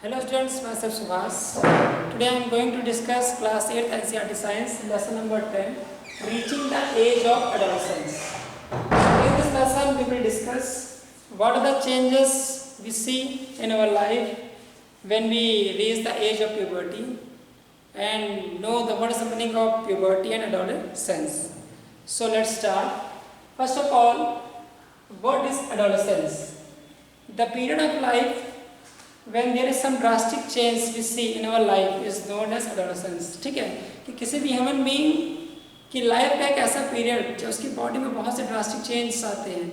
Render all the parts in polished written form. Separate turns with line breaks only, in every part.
Hello students, myself Subhas. Today I am going to discuss class 8th NCERT Science lesson number 10, reaching the age of adolescence. In this lesson we will discuss what are the changes we see in our life when we reach the age of puberty and know what is the meaning of puberty and adolescence. So let's start. First of all, what is adolescence? The period of life when there is some drastic change we see in our life is known as adolescence. ठीक है कि किसी भी human being की life का एक ऐसा period जब उसकी बॉडी में बहुत से ड्रास्टिक चेंज आते हैं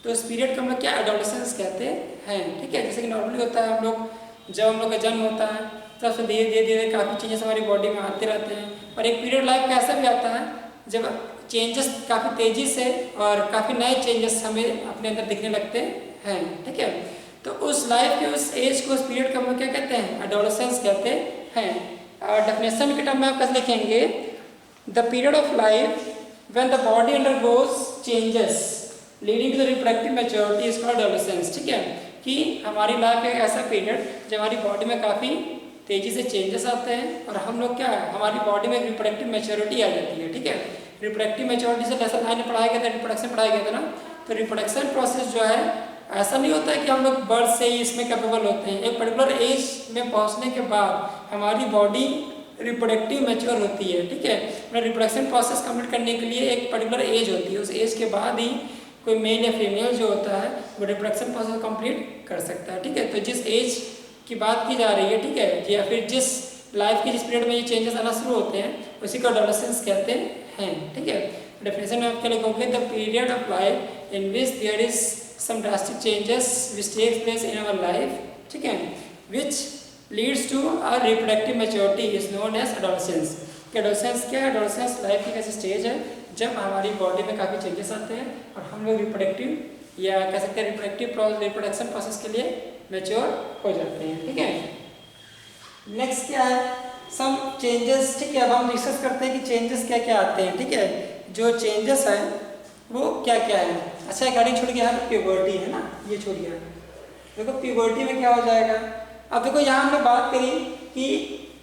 तो उस पीरियड को हम लोग क्या एडोलेसेंस कहते हैं. ठीक है, जैसे कि नॉर्मली होता है जब हम लोग का जन्म होता है तब से धीरे धीरे काफ़ी चेंजेस हमारी बॉडी में आते रहते हैं और एक पीरियड लाइफ का ऐसा भी आता है जब चेंजेस काफ़ी तेज़ी से और काफ़ी नए चेंजेस हमें अपने अंदर दिखने लगते हैं. ठीक है, तो उस लाइफ के उस एज को उस पीरियड को हम क्या कहते हैं, एडोलेसेंस कहते हैं. और डेफिनेशन के टर्म में आप कैसे लिखेंगे, the period of life when the body undergoes changes leading to the reproductive maturity is called adolescence. ठीक है, कि हमारी लाइफ का एक ऐसा पीरियड जब हमारी बॉडी में काफ़ी तेज़ी से चेंजेस आते हैं और हम लोग क्या हमारी बॉडी में रिप्रोडक्टिव मैच्योरिटी आ जाती है. ठीक है, रिप्रोडक्टिव मैच्योरिटी से लेसन 9 में पढ़ाया गया था, रिप्रोडक्शन पढ़ाया गया था ना. तो रिप्रोडक्शन प्रोसेस जो है ऐसा नहीं होता है कि हम लोग बर्थ से ही इसमें कैपेबल होते हैं. एक पर्टिकुलर एज में पहुंचने के बाद हमारी बॉडी रिप्रोडक्टिव मैच्योर होती है. ठीक है, मतलब रिप्रोडक्शन प्रोसेस कंप्लीट करने के लिए एक पर्टिकुलर एज होती है. उस एज के बाद ही कोई मेल या फीमेल जो होता है वो रिप्रोडक्शन प्रोसेस कंप्लीट कर सकता है. ठीक है, तो जिस एज की बात की जा रही है, ठीक है, या फिर जिस लाइफ के जिस पीरियड में ये चेंजेस आना शुरू होते हैं उसी को एडोलेसेंस कहते हैं. ठीक है, डेफिनेशन में आप क्या लिखोगे, the period of life in which there is some drastic changes which takes place in our life, ठीक है, which leads to our reproductive maturity is known as adolescence. Adolescence क्या है, एडोलेसेंस लाइफ की ऐसी स्टेज है जब हमारी body में काफ़ी चेंजेस आते हैं और हम लोग रिप्रोडक्टिव या कह सकते हैं रिप्रोडक्शन प्रोसेस के लिए मैच्योर हो जाते हैं. ठीक है, नेक्स्ट क्या है, सम चेंजेस. ठीक है, अब हम डिस्कस करते हैं कि चेंजेस क्या क्या आते हैं. ठीक है, जो चेंजेस हैं वो क्या क्या है. अच्छा, एक गाड़ी छोड़ के यहाँ पे प्यूबर्टी है ना, ये छोड़ गया. देखो प्यूबर्टी में क्या हो जाएगा. अब देखो यहाँ हमने बात करी कि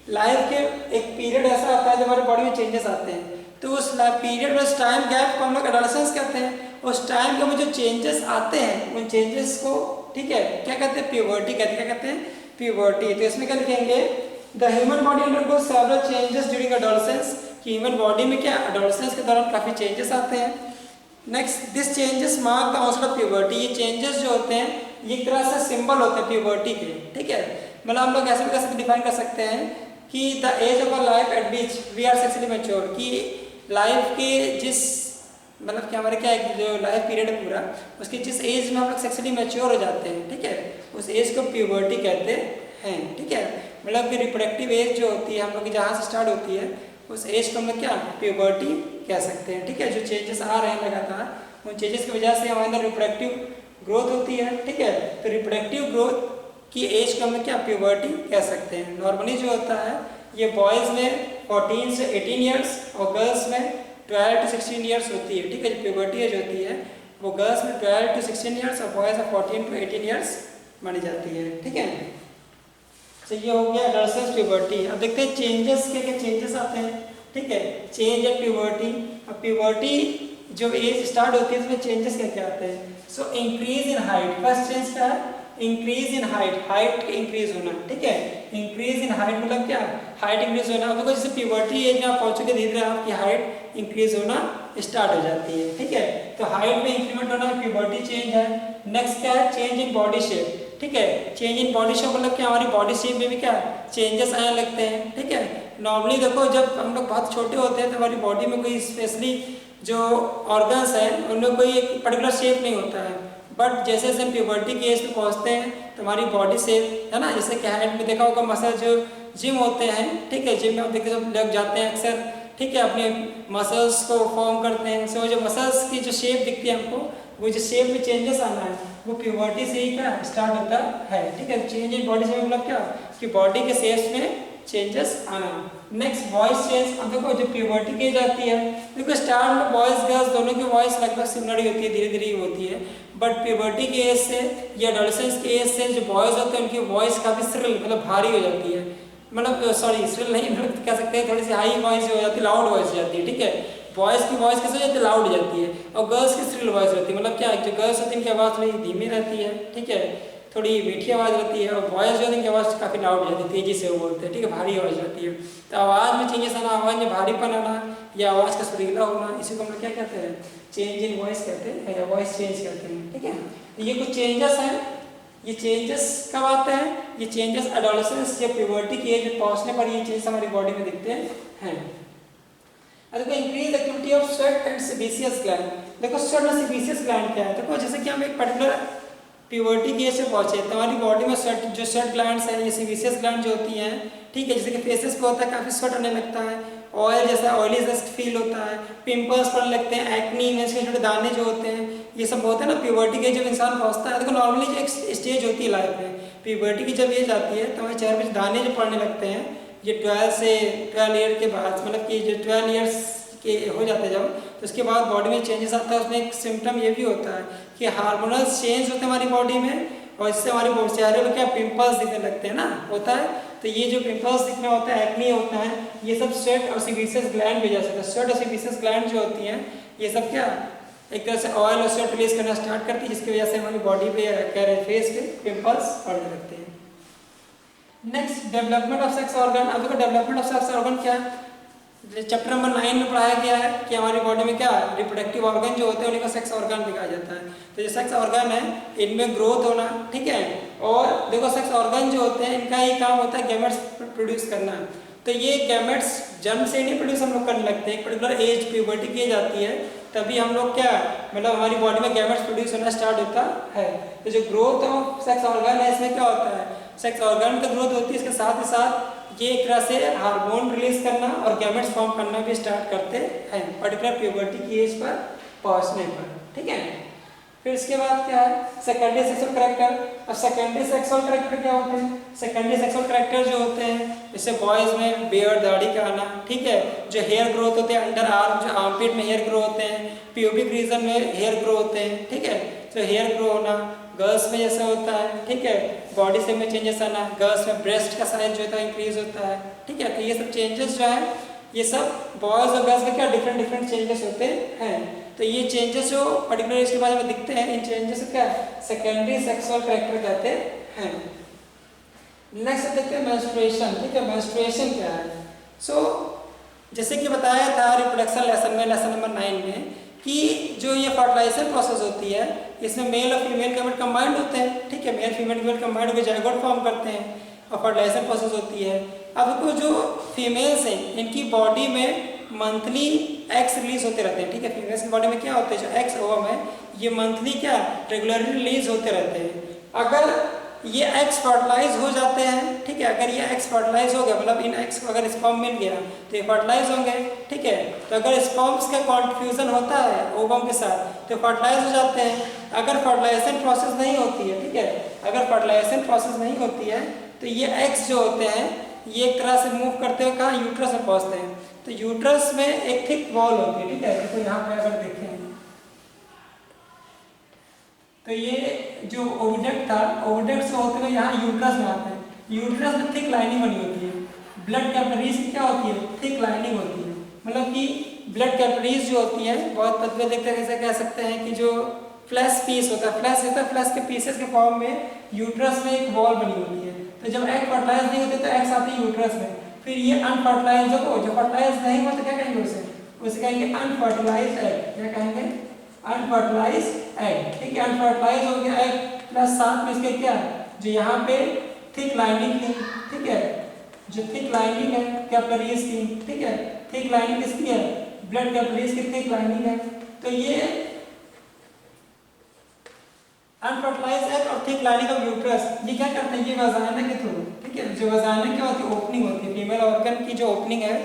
लाइफ के एक पीरियड ऐसा आता है जब हमारे बॉडी में चेंजेस आते हैं तो उस पीरियड में उस टाइम गैप को हम लोग एडोलेसेंस कहते हैं. उस टाइम के में जो चेंजेस आते हैं उन चेंजेस को, ठीक है, क्या कहते हैं, प्यूबर्टी कहते हैं. क्या कहते हैं, प्यूबर्टी. तो इसमें क्या लिखेंगे, the human body undergoes several changes during adolescence. कि ह्यूमन बॉडी में क्या एडोलेसेंस के दौरान काफ़ी चेंजेस आते हैं. Next, this changes mark the onset of puberty. ये चेंजेस जो होते हैं ये एक तरह से सिंबल होते हैं प्यूबर्टी के. ठीक है, मतलब हम लोग ऐसे भी कैसे डिफाइन कर सकते हैं कि the age of a life at which we are sexually mature. कि लाइफ के जिस मतलब कि हमारे क्या एक जो लाइफ पीरियड है पूरा उसकी जिस एज में हम लोग सेक्सुअली मैच्योर हो जाते हैं, ठीक है, उस एज को प्यूबर्टी कहते हैं. ठीक है, मतलब कि रिप्रोडक्टिव एज जो होती है हम लोग की जहाँ से स्टार्ट होती है उस एज को हम लोग क्या प्यूबर्टी कह सकते हैं. ठीक है, जो चेंजेस आ रहे हैं लगातार उन चेंजेस की वजह से हमारे अंदर रिप्रोडक्टिव ग्रोथ होती है. ठीक है, तो रिप्रोडक्टिव ग्रोथ की एज को हम लोग क्या प्यूबर्टी कह सकते हैं. नॉर्मली जो होता है ये बॉयज़ में 14 से 18 ईयर्स और गर्ल्स में 12 to 16 ईयर्स होती है. ठीक है, जो प्यूबर्टी एज होती है वो गर्ल्स में 12 to 16 ईयर्स और बॉयज़ में 14 to 18 ईयर्स मानी जाती है. ठीक है, तो ये हो गया एडोलेसेंस प्यूबर्टी. अब देखते हैं चेंजेस क्या क्या चेंजेस आते हैं. ठीक है, चेंज एट प्यूबर्टी. अब प्यूबर्टी जो एज स्टार्ट होती है उसमें चेंजेस क्या क्या आते हैं. So increase in height. First change क्या है, increase in height. Height increase होना. ठीक है, इंक्रीज इन हाइट मतलब क्या, हाइट इंक्रीज होना. अब देखो जैसे प्यूबर्टी एज में आप पहुंचोगे धीरे धीरे आपकी हाइट इंक्रीज होना स्टार्ट हो जाती है. ठीक है, तो हाइट में इंक्रीमेंट होना प्यूबर्टी चेंज है. नेक्स्ट क्या है, चेंज इन बॉडी शेप. ठीक है, चेंज इन बॉडी शेप मतलब कि हमारी बॉडी शेप में भी क्या चेंजेस आने लगते हैं. ठीक है, नॉर्मली देखो जब हम लोग बहुत छोटे होते हैं तो हमारी बॉडी में कोई स्पेशली जो ऑर्गन्स हैं उनमें कोई एक पर्टिकुलर शेप नहीं होता है. बट जैसे जैसे हम प्यूबर्टी के एज में पहुँचते हैं तो हमारी बॉडी शेप है ना, जैसे कि हाइट में देखा होगा मसल जो जिम होते हैं. ठीक है, जिम में देखे सब लोग जाते हैं अक्सर. ठीक है, अपने मसल्स को फॉर्म करते हैं. सो जो मसल्स की जो शेप दिखती है हमको वो जो शेप में चेंजेस आना है वो प्यूबर्टी से ही क्या स्टार्ट होता है. ठीक है, चेंज इन बॉडी शेप मतलब क्या कि बॉडी के शेप्स में चेंजेस आना. Next voice change. अब देखो जो प्यूबर्टी की एज आती है, देखो स्टार्ट में बॉयज गर्ल्स दोनों की वॉइस लगभग सिमिलर ही होती है, धीरे धीरे ही होती है, बट प्यूबर्टी की एज से या एडोलेसेंस की एज से जो बॉयज होते हैं उनकी वॉइस काफ़ी श्रिल मतलब भारी हो जाती है, मतलब सॉरी श्रिल नहीं मतलब कह सकते हैं थोड़ी सी हाई वॉइस हो जाती है, लाउड वॉइस हो जाती है, ठीक है। बॉयज़ की वॉइस कैसे हो जाती है, लाउड हो जाती है, और गर्ल्स की श्रिल वॉइस रहती है, मतलब क्या जो गर्ल्स होती है उनकी आवाज़ थोड़ी धीमी रहती है, ठीक है, थोड़ी मीठी आवाज़ रहती है, और बॉयज़ जो है उनकी आवाज़ काफ़ी लाउड हो जाती है, तेज़ी से वो बोलते हैं, ठीक है, भारी आवाज़ रहती है। तो आवाज़ में चेंजेस आना, आवाज़ में भारीपन आना या आवाज़ का सुरीला होना, इसी को हम लोग क्या कहते हैं, चेंज इन वॉइस कहते हैं या वॉइस चेंज कहते हैं, ठीक है। ये कुछ चेंजेस हैं, ये चेंजेस कब आते हैं, ये चेंजेस एडोलेसेंस या प्यूबर्टी की एज पहुंचने पर ये चेंजेस हमारी बॉडी में दिखते हैं। देखो increase activity of sweat and sebaceous gland. देखो स्वेट और सेबेसियस ग्लैंड क्या है, देखो जैसे कि हम एक पर्टिकुलर प्यूबर्टी की एज से पहुंचे तो हमारी बॉडी में स्वेट जो स्वेट ग्लैंड्स हैं, ये सेबेसियस ग्लैंड जो होती हैं, ठीक है, जैसे कि फेसेस पे होता है काफ़ी स्वेट होने लगता है, ऑयल जैसा ऑयली जस्ट फील होता है, पिंपल्स पड़ने लगते हैं, एक्नी में छोटे छोटे दाने जो होते हैं, ये सब होते हैं ना प्यूबर्टी के जब इंसान पहुंचता है। देखो नॉर्मली जो एक स्टेज होती है लाइफ में, प्यूबर्टी की जब एज आती है तो हमारे चेहरे पर दाने जो पड़ने लगते हैं, ये 12 ईयर के बाद, मतलब कि जो 12 ईयर्स के हो जाते हैं जब, तो उसके बाद बॉडी में चेंजेस आता है। उसमें एक सिम्टम ये भी होता है कि हार्मोनल चेंज होते हैं हमारी बॉडी में, और इससे हमारे चेहरे में क्या पिंपल्स दिखने लगते हैं ना, होता है। तो ये जो पिंपल्स दिखने होता है, एक्नी होता है, ये सब स्वेट और सेबेसियस ग्लैंड भी जा सकता है। स्वेट और सेबेसियस ग्लैंड जो होती हैं, ये सब क्या एक तरह से ऑयल और स्वेट रिलीज करना स्टार्ट करती है, जिसकी वजह से हमारी बॉडी पे कह रहे फेस पे पिंपल्स पड़ने लगते हैं। Next development of sex organ. अब देखो डेवलपमेंट ऑफ सेक्स ऑर्गन क्या है, चैप्टर नंबर 9 में पढ़ाया गया है कि हमारी बॉडी में क्या रिप्रोडक्टिव ऑर्गन जो होते हैं उन्हीं को सेक्स ऑर्गन दिखाया जाता है। तो ये सेक्स ऑर्गन है, इनमें ग्रोथ होना, ठीक है, और देखो सेक्स ऑर्गन जो होते हैं इनका ही काम होता है गैमेट्स प्रोड्यूस करना। तो ये गैमेट्स जन्म से नहीं प्रोड्यूस हम लोग करने लगते हैं, एक पर्टिकुलर एज प्यूबर्टी की एज आती है तभी हम लोग क्या मतलब हमारी बॉडी में गैमेट्स प्रोड्यूस होना स्टार्ट होता है। तो जो ग्रोथ ऑफ सेक्स ऑर्गन है इसमें क्या होता है, सेक्स ऑर्गन की ग्रोथ होती है, इसके साथ ही साथ ये एक तरह से हार्मोन रिलीज करना और गैमेट्स फॉर्म करना भी स्टार्ट करते हैं पर्टिकुलर प्यूबर्टी की एज पर पहुंचने पर, ठीक है। फिर इसके बाद क्या है, सेकेंडरी सेक्सुअल कैरेक्टर। अब सेकेंडरी सेक्सुअल कैरेक्टर क्या होते हैं, सेकेंडरी सेक्सुअल कैरेक्टर जो होते हैं जैसे बॉयज में बियर्ड दाढ़ी का आना, ठीक है, जो हेयर ग्रोथ होते हैं अंडर आर्म, जो आर्मपिट में हेयर ग्रो होते हैं, प्यूबिक रीजन में हेयर ग्रो होते हैं, ठीक है, तो हेयर ग्रो होना गर्ल्स में जैसा होता है, ठीक है, बॉडी से में चेंजेस आना, गर्ल्स में ब्रेस्ट का साइज जो होता है इंक्रीज होता है, ठीक है। तो ये सब चेंजेस जो है ये सब बॉयज और गर्ल्स में क्या डिफरेंट डिफरेंट चेंजेस होते हैं। तो ये चेंजेस जो पर्टिकुलर इसके बारे में दिखते हैं, इन चेंजेस को क्या सेकेंडरी सेक्सुअल कैरेक्टर कहते हैं। नेक्स्ट देखते हैं मेंस्ट्रुएशन, ठीक है, मेंस्ट्रुएशन क्या है। सो जैसे कि बताया था रिप्रोडक्शन लेसन में, लेसन नंबर 9 में, कि जो ये फर्टिलाइजेशन प्रोसेस होती है इसमें मेल और फीमेल गैमेट कंबाइंड होते हैं, ठीक है, मेल फीमेल गैमेट कंबाइंड होकर जाइगोट फॉर्म करते हैं और फर्टिलाइजेशन प्रोसेस होती है। अब देखो जो फीमेल्स हैं इनकी बॉडी में मंथली एग्स रिलीज होते रहते हैं, ठीक है, फीमेल्स की बॉडी में क्या होते हैं जो एग्स ओवम है ये मंथली क्या रेगुलरली रिलीज होते रहते हैं। अगर ये एग्स फर्टिलाइज हो जाते हैं, ठीक है, अगर ये एग्स फर्टिलाइज हो गया मतलब इन एग्स को अगर स्पर्म मिल गया तो ये फर्टिलाइज होंगे, ठीक है। तो अगर स्पर्म्स का कॉन्फ्यूजन होता है ओवम के साथ तो फर्टिलाइज हो जाते हैं। अगर फर्टिलाइजेशन प्रोसेस नहीं होती है, ठीक है, अगर फर्टिलाइजेशन प्रोसेस नहीं होती है तो ये एग्स जो होते हैं ये एक तरह से मूव करते हुए कहाँ यूट्रस में पहुँचते हैं। तो यूट्रस में एक थिक वॉल होती है, ठीक है, तो यहाँ पे अगर देखें तो ये जो ओविडक्ट था, ओविडक्ट से होते हुए यहाँ यूट्रस में आते हैं, यूट्रस में थिक लाइनिंग बनी होती है, ब्लड कैपिलरीज की क्या होती है थिक लाइनिंग होती है, मतलब कि ब्लड कैपिलरीज जो होती है बहुत पतले देखते हैं, कैसे कह सकते हैं कि जो फ्लैश पीस होता है, फ्लैश होता है, फ्लैश के पीसेस के फॉर्म में यूट्रस में एक वॉल बनी होती है। तो जब एग फर्टिलाइज नहीं होते तो एग्स आते हैं यूट्रस में, फिर ये अनफर्टिलाइज जो फर्टिलाइज नहीं हुआ तो क्या कहेंगे उसे कहेंगे अनफर्टिलाइज एग, क्या कहेंगे अनफर्टिलाइज एग, ठीक है, अनफर्टिलाइज हो गया एग प्लस साथ में इसके क्या जो यहाँ पे थिक लाइनिंग थी, ठीक है, जो थिक लाइनिंग है कैपिलरीज की, ठीक है, थिक लाइनिंग किसकी है ब्लड कैपिलरीज की थिक लाइनिंग है। तो ये अनफर्टिलाइज एग और थिक लाइनिंग ऑफ यूट्रस ये क्या करते हैं, ये वजाना के थ्रू, ठीक है, जो वजाना क्या होती है ओपनिंग होती है, फीमेल ऑर्गन की जो ओपनिंग है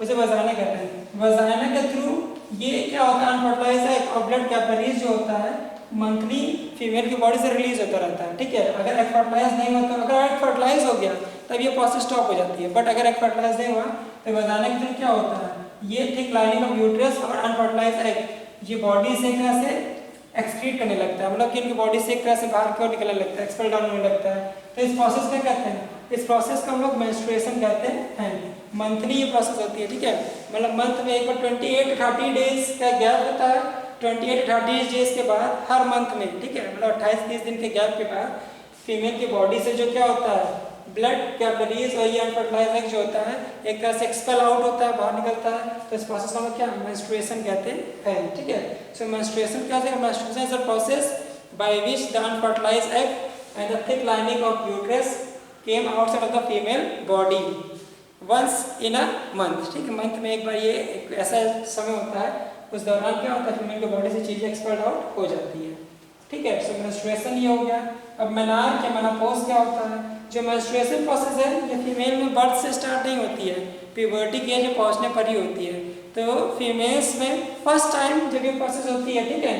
उसे वजाना कहते हैं। वजाना के थ्रू ये क्या होता है अनफर्टिलाइज एग और ब्लड कैपिलरीज जो होता है मंथली फीमेल की बॉडी से रिलीज होता रहता है, ठीक है। अगर एग फर्टिलाइज नहीं होता, अगर एग फर्टिलाइज हो गया तब ये प्रोसेस स्टॉप हो जाती है। बट अगर एग फर्टिलाइज नहीं हुआ तो बजाने के दिन क्या होता है, ये थिक लाइनिंग ऑफ यूट्रस और अनफर्टिलाइज एग ये बॉडी से एक तरह से एक्सक्रीट करने लगता है, मतलब कि इनकी बॉडी से एक तरह से बाहर की ओर निकलने लगता है, एक्सपेल डाउन होने लगता है। तो इस प्रोसेस क्या कहते हैं, इस प्रोसेस को हम लोग मेंस्ट्रुएशन कहते हैं। मंथली ये प्रोसेस होती है, ठीक है, मतलब मंथ में एक बार 28-30 डेज का गैप होता है। 28-30 डेज के बाद हर मंथ में, ठीक है, मतलब 28-30 दिन के गैप के बाद फीमेल की बॉडी से जो क्या होता है, ब्लड कैपिलरीज और ये अनफर्टिलाइज्ड एग जो होता है एक तरह से एक्सपेल आउट होता है, बाहर निकलता है। तो इस प्रोसेस को हम क्या मेंस्ट्रुएशन कहते हैं, ठीक है। सो मेंस्ट्रुएशन क्या है, menstruation is a process by which the unfertilised egg and the thick lining of uterus came outside of the female body once in a month, ठीक है। मंथ में एक बार ये एक ऐसा समय होता है, उस दौरान क्या होता है, फीमेल की बॉडी से चीजें एक्सपेल आउट हो जाती है, ठीक है। सो मेंस्ट्रुएशन ये हो गया। अब मेनार्क या मेनोपॉज क्या होता है, जो मेंस्ट्रुएशन प्रोसेस है ये फीमेल में बर्थ से स्टार्ट नहीं होती है, प्यूबर्टी की एज में पहुंचने पर ही होती है। तो फीमेल्स में फर्स्ट टाइम जब ये प्रोसेस होती है, ठीक है,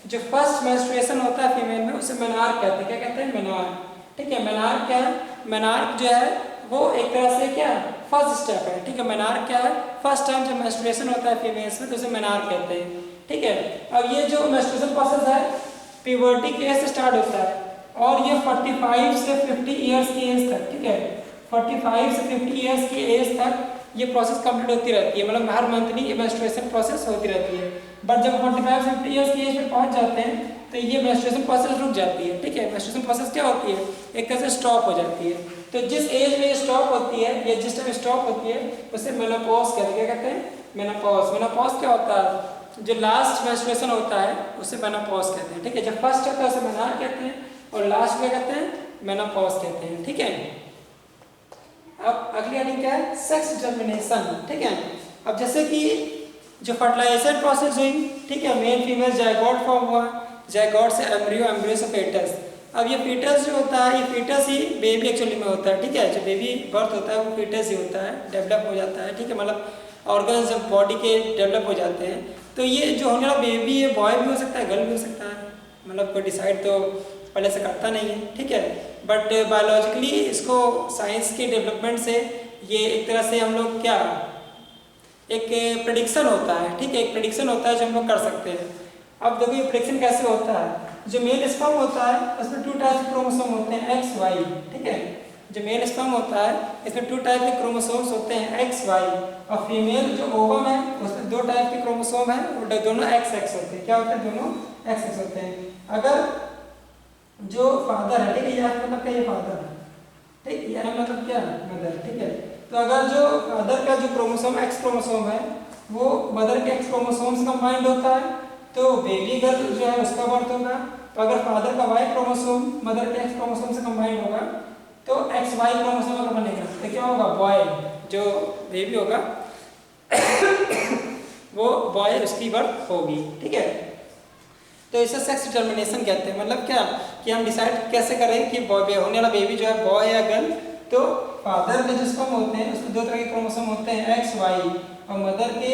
जो फर्स्ट मेंस्ट्रुएशन होता है फीमेल में उसे मेनार्क कहते हैं। क्या कहते हैं, मेनार्क, ठीक है। मेनार्क क्या है, मेनार्क जो है वो एक तरह से क्या फर्स्ट स्टेप है, ठीक है। मेनार्क क्या है, फर्स्ट टाइम जब मेंस्ट्रुएशन होता है फीमेल्स में तो उसे मेनार्क कहते हैं, ठीक है। अब ये जो मेंस्ट्रुएशन प्रोसेस है प्यूबर्टी की एज से स्टार्ट होता है और ये 45 से 50 इयर्स की एज तक, ठीक है, 45 से 50 इयर्स की एज तक ये प्रोसेस कंप्लीट होती रहती है, मतलब हर मंथली ये मेंस्ट्रुएशन प्रोसेस होती रहती है। बट जब 45 से 50 इयर्स की एज में पहुंच जाते हैं तो ये मेंस्ट्रुएशन प्रोसेस रुक जाती है, ठीक है। मेंस्ट्रुएशन प्रोसेस क्या होती है, एक तरह से स्टॉप हो जाती है। तो जिस एज में स्टॉप होती है या जिस टाइम स्टॉप होती है उसे मेनोपॉज कहते हैं। क्या कहते हैं, मेनोपॉज। मेनोपॉज क्या होता है, जो लास्ट मेंस्ट्रुएशन होता है उसे मेनोपॉज कहते हैं, ठीक है। जब फर्स्ट होता है उसे मेनार्क कहते हैं और लास्ट क्या कहते हैं, मेनोपॉज कहते हैं, ठीक है। अब अगली हेडिंग क्या है, सेक्स डिटरमिनेशन, ठीक है। अब जैसे कि जो फर्टिलाइजेशन प्रोसेस हुई, ठीक है, मेल फीमेल जायगोट फॉर्म हुआ, जायगोट से एम्ब्रियो, एम्ब्रियो से फेटस। अब ये फीटस जो होता है ये फीटस ही बेबी एक्चुअली में होता है, ठीक है। जो बेबी बर्थ होता है वो फीटस ही होता है, डेवलप हो जाता है, ठीक है, मतलब ऑर्गन्स जब बॉडी के डेवलप हो जाते हैं तो ये जो होने वाला बेबी है बॉय भी हो सकता है गर्ल भी हो सकता है, मतलब कोई डिसाइड तो पहले से करता नहीं है, ठीक है। बट बायोलॉजिकली इसको साइंस के डेवलपमेंट से ये एक तरह से हम लोग क्या एक प्रेडिक्शन होता है, ठीक है, एक प्रेडिक्शन होता है जो हम लोग कर सकते हैं। अब देखो ये प्रेडिक्शन कैसे होता है, जो मेल स्पर्म होता है उसमें 2 टाइप के क्रोमोसोम होते हैं एक्स वाई, ठीक है। जो मेल स्पर्म होता है इसमें 2 टाइप के क्रोमोसोम्स होते हैं एक्स वाई, और फीमेल जो ओवम है उसमें 2 टाइप के क्रोमोसोम है और दोनों एक्स एक्स होते हैं। क्या होते हैं, दोनों एक्स एक्स होते हैं। अगर जो फादर है, ठीक है, यह मतलब क्या, ये फादर है, ठीक, यह मतलब क्या, मदर, ठीक है। तो अगर जो फादर का जो क्रोमोसोम एक्स क्रोमोसोम है वो मदर के एक्स क्रोमोसोम से कंबाइंड होता है तो बेबी गर्ल जो है उसका बर्थ होगा। तो अगर फादर का वाई क्रोमोसोम मदर के एक्स क्रोमोसोम से कंबाइंड होगा तो एक्स वाई क्रोमोसोम अगर बनेगा तो क्या होगा, बॉय, जो बेबी होगा वो बॉय उसकी बर्थ होगी, ठीक है। तो इसे सेक्स डिटर्मिनेशन कहते हैं। मतलब क्या कि हम डिसाइड कैसे करें कि बॉय होने वाला बेबी जो है बॉय या गर्ल। तो फादर में जो स्पर्म होते हैं उसमें 2 तरह के क्रोमोसोम होते हैं एक्स वाई, और मदर के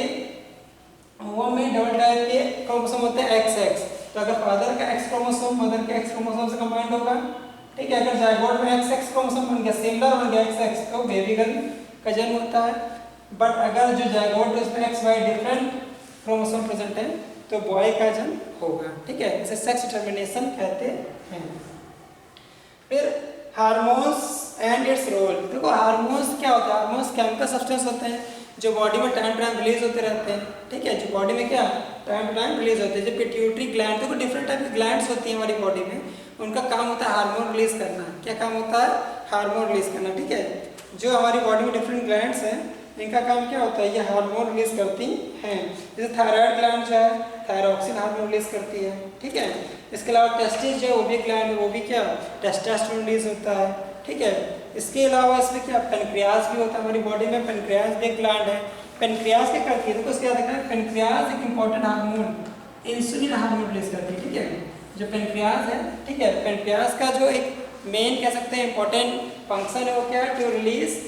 वो में डबल टाइप के क्रोमोसोम होते हैं एक्स एक्स। तो अगर फादर का एक्स क्रोमोसोम मदर के एक्स क्रोमोसोम से कंबाइंड होगा, ठीक है, अगर जायगोट में एक्स एक्स क्रोमोसोम बन गया, सिमिलर बन गया एक्स एक्स, तो बेबी गर्ल का जन्म होता है। बट अगर जो जायगोट है उसमें X Y different chromosome present है तो बॉय का जन्म होगा, ठीक है। इसे सेक्स डिटर्मिनेशन कहते हैं। फिर हार्मोन्स एंड इट्स रोल। देखो हार्मोन्स क्या होता है, हार्मोन्स केमिकल सब्सटेंस होते हैं जो बॉडी में टाइम टू टाइम रिलीज होते रहते हैं, ठीक है, जो बॉडी में क्या टाइम टू टाइम रिलीज होते हैं। जो पिट्यूटरी ग्लैंड, देखो डिफरेंट टाइप की ग्लैंड्स होती हैं हमारी बॉडी में, उनका काम होता है हार्मोन रिलीज करना। क्या काम होता है, हार्मोन रिलीज करना, ठीक है। जो हमारी बॉडी में डिफरेंट ग्लैंड्स हैं इनका काम क्या होता है, ये हार्मोन रिलीज करती हैं। जैसे थायराइड ग्लैंड जो है थायरॉक्सिन हार्मोन रिलीज करती है, ठीक है। इसके अलावा टेस्टिस जो है वो भी ग्लैंड है, वो भी क्या टेस्टोस्टेरोन रिलीज होता है, ठीक है। इसके अलावा इसमें क्या पेनक्रियाज भी होता है हमारी बॉडी में, पेनक्रियाज भी एक ग्लैंड है। पेनक्रियाज क्या करती है, देखो इसके याद रखना, पेनक्रियाज एक important hormone insulin hormone release करती है, ठीक है। जो पेनक्रियाज है, ठीक है, पेनक्रियाज का जो एक मेन कह सकते हैं इंपॉर्टेंट फंक्शन है वो क्या है, टू रिलीज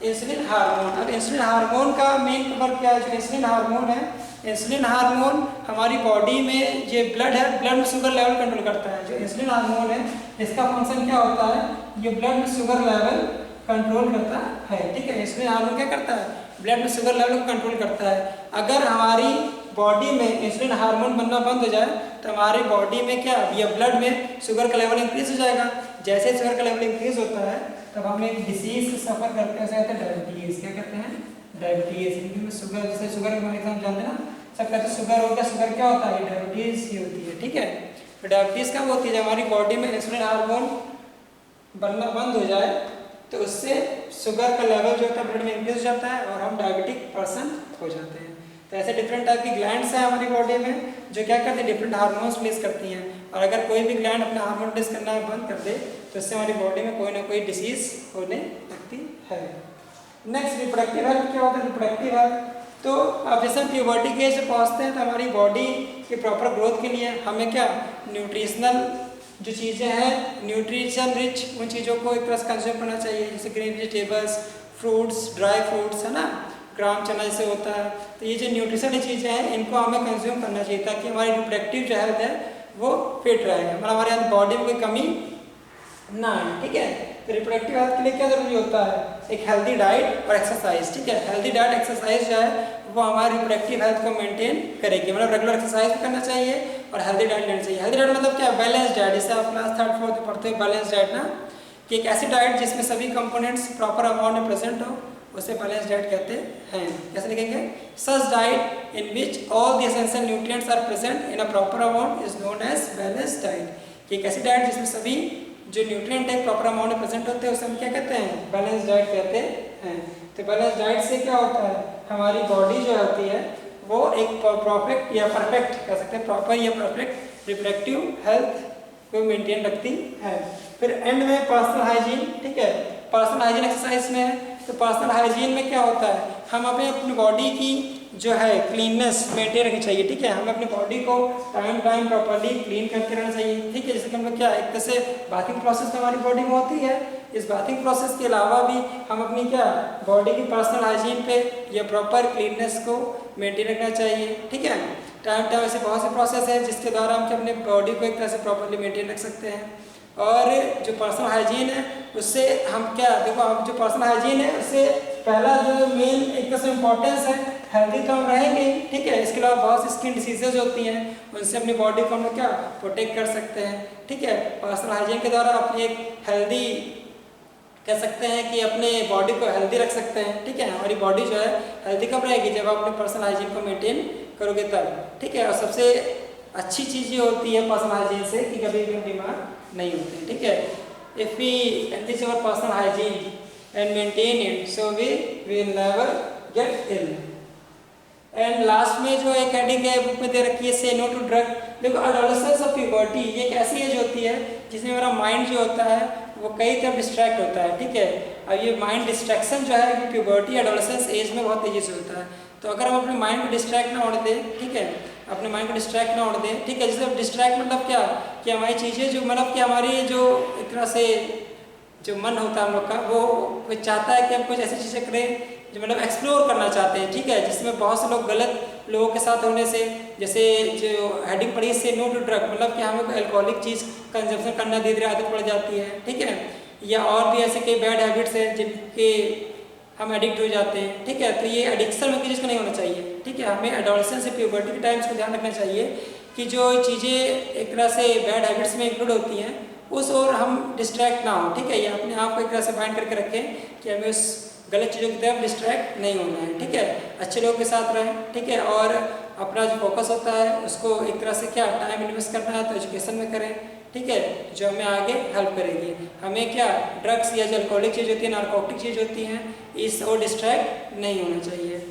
इंसुलिन हार्मोन। अब इंसुलिन हार्मोन का मेन वर्क क्या है, जो इंसुलिन हार्मोन है, इंसुलिन हार्मोन हमारी बॉडी में ये ब्लड है, ब्लड में शुगर लेवल कंट्रोल करता है। जो इंसुलिन हार्मोन है इसका फंक्शन क्या होता है, ये ब्लड में शुगर लेवल कंट्रोल करता है, ठीक है। इंसुलिन हार्मोन क्या करता है, ब्लड में शुगर लेवल को कंट्रोल करता है। अगर हमारी बॉडी में इंसुलिन हार्मोन बनना बंद हो जाए तो हमारी बॉडी में क्या, या ब्लड में शुगर का लेवल इंक्रीज हो जाएगा। जैसे शुगर का लेवल इंक्रीज होता है तब हम एक डिसीज से सफर करते हैं, उसे कहते हैं डायबिटीज। क्या कहते हैं, डायबिटीज। क्योंकि शुगर, जैसे शुगर के बारे में हम जानते हैं ना, सब कहते हैं शुगर हो गया, शुगर क्या होता है, डायबिटीज ही होती है, ठीक है। तो डायबिटीज कब होती है, जब हमारी बॉडी में इंसुलिन हार्मोन बनना बंद हो जाए तो उससे शुगर का लेवल जो होता है ब्लड में इंक्रीज हो जाता है और हम डायबिटिक पर्सन हो जाते हैं। तो ऐसे डिफरेंट टाइप की ग्लैंड्स हैं हमारी बॉडी में जो क्या करती है, डिफरेंट हार्मोन्स रिलीज करती हैं। और अगर कोई भी ग्लैंड अपना हार्मोन रिलीज करना बंद कर दे तो इससे हमारी बॉडी में कोई ना कोई डिसीज होने लगती है। Next reproductive health. क्या होता है रिप्रोडक्टिव हेल्थ, तो अब जैसे हम प्यूबर्टी के एज पे पहुँचते हैं तो हमारी बॉडी की प्रॉपर ग्रोथ के लिए हमें क्या, न्यूट्रिशनल जो चीज़ें हैं, न्यूट्रिशन रिच उन चीज़ों को एक तरह से कंज्यूम करना चाहिए, जैसे green vegetables, fruits, dry fruits, है ना, ग्राम चना जैसे होता है। तो ये जो न्यूट्रिशन चीज़ें हैं इनको हमें कंज्यूम करना चाहिए ताकि हमारी रिप्रोडक्टिव जो हेल्थ है वो फिट रहे, मतलब हमारे बॉडी में कोई कमी ना आए, ठीक है। तो रिप्रोडक्टिव हेल्थ के लिए क्या जरूरी होता है, एक हेल्दी डाइट और एक्सरसाइज, ठीक है। हेल्दी डाइट एक्सरसाइज जो है वो हमारी रिप्रोडक्टिव हेल्थ को मेंटेन करेगी, मतलब रेगुलर एक्सरसाइज भी करना चाहिए और हेल्दी डाइट लेना चाहिए। हेल्दी डाइट मतलब क्या, बैलेंस डाइट, जैसे आप क्लास 3rd 4th में पढ़ते हो बैलेंस डाइट ना, कि एक ऐसी डाइट जिसमें सभी कंपोनेंट्स प्रॉपर अमाउंट में प्रेजेंट हो, उसे बैलेंस डाइट कहते हैं। कैसे लिखेंगे, such diet in which all the essential nutrients are present in a proper amount is known as balance diet. कि एक ऐसी डाइट जिसमें सभी जो न्यूट्रिएंट है प्रॉपर अमाउंट में प्रेजेंट होते हैं उसे हम क्या कहते हैं, बैलेंस डाइट कहते हैं। तो बैलेंस डाइट से क्या होता है, हमारी बॉडी जो होती है वो एक परफेक्ट या परफेक्ट कह सकते हैं, प्रॉपर या परफेक्ट रिप्रोडक्टिव हेल्थ को मेंटेन रखती है। फिर एंड में पर्सनल हाइजीन, ठीक है। पर्सनल हाइजीन एक्सरसाइज में, तो पर्सनल हाइजीन में क्या होता है, हम अपनी बॉडी की जो है क्लीननेस मेंटेन रखनी चाहिए, ठीक है। हमें अपनी बॉडी को टाइम टाइम प्रॉपर्ली क्लीन करते रहना चाहिए, ठीक है। जैसे कि हम लोग क्या, एक तरह से बाथिंग प्रोसेस हमारी बॉडी में होती है, इस बाथिंग प्रोसेस के अलावा भी हम अपनी क्या बॉडी की पर्सनल हाइजीन पे या प्रॉपर क्लीननेस को मेंटेन रखना चाहिए, ठीक है। टाइम टाइम ऐसे बहुत से प्रोसेस है जिसके द्वारा हम अपने बॉडी को एक तरह से प्रॉपर्ली मेंटेन रख सकते हैं। और जो पर्सनल हाइजीन है उससे हम क्या, देखो हम जो पर्सनल हाइजीन है उससे पहला जो मेन एक तरह से इम्पोर्टेंस है, हेल्दी तो हम रहेंगे, ठीक है। इसके अलावा बहुत सी स्किन डिसीजेज होती हैं, उनसे अपनी बॉडी को हम लोग क्या प्रोटेक्ट कर सकते हैं, ठीक है। पर्सनल हाइजीन के द्वारा अपनी एक हेल्दी कह सकते हैं कि अपने बॉडी को हेल्दी रख सकते हैं, ठीक है। हमारी बॉडी जो है हेल्दी कब रहेगी, जब आप अपने पर्सनल हाइजीन को मेंटेन करोगे तब, ठीक है। और सबसे अच्छी चीज़ ये होती है पर्सनल हाइजीन से कि कभी भी बीमार नहीं होते, ठीक है। इफ़ वी एंडिश our personal hygiene and maintain it so we will never get ill. And last में जो एक हेडिंग है बुक में दे रखी है, से नो टू ड्रग। देखो एडोलेसेंस ऑफ प्यूबर्टी ये एक ऐसी एज होती है जिसमें मेरा माइंड जो होता है वो कई तरफ डिस्ट्रैक्ट होता है, ठीक है। अब ये माइंड डिस्ट्रैक्शन जो है प्यूबर्टी एडोलेसेंस एज में बहुत तेजी से होता है। तो अगर हम अपने माइंड को डिस्ट्रैक्ट ना होने दें, ठीक है, अपने माइंड को डिस्ट्रैक्ट ना होने दें, ठीक है। जैसे डिस्ट्रैक्ट मतलब क्या कि हमारी चीज़ें जो मतलब कि हमारी जो एक तरह से जो मन होता है हम लोग का वो चाहता है कि हम कुछ ऐसी चीज़ें करें जो मतलब एक्सप्लोर करना चाहते हैं, ठीक है। जिसमें बहुत से लोग गलत लोगों के साथ होने से, जैसे जो हेडिंग पड़ी से नो टू ड्रग, मतलब कि हमें अल्कोहलिक चीज़ कंजप्शन करना धीरे धीरे आदत पड़ जाती है, ठीक है। या और भी ऐसे कई बैड हैबिट्स हैं जिनके हम एडिक्ट हो जाते हैं, ठीक है। तो ये एडिक्शन में किसी चीज़ का नहीं होना चाहिए, ठीक है। हमें एडोलेसेंस से प्यूबर्टी के टाइम्स को ध्यान रखना चाहिए कि जो चीज़ें एक तरह से बैड हैबिट्स में इंक्लूड होती हैं उस और हम डिस्ट्रैक्ट ना हो, ठीक है। या अपने आप को एक तरह से बाइंड करके रखें कि हमें उस गलत चीज़ों की तरफ डिस्ट्रैक्ट नहीं होना है, ठीक है। अच्छे लोगों के साथ रहें, ठीक है। और अपना जो फोकस होता है उसको एक तरह से क्या टाइम इन्वेस्ट करना है तो एजुकेशन में करें, ठीक है, जो हमें आगे हेल्प करेगी। हमें क्या ड्रग्स या जो अल्कोहलिक चीज़ होती है, नारकोटिक चीज़ होती हैं, इस और डिस्ट्रैक्ट नहीं होना चाहिए।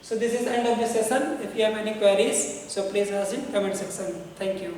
So this is the end of the session. If you have any queries, so please ask in comment section. Thank you.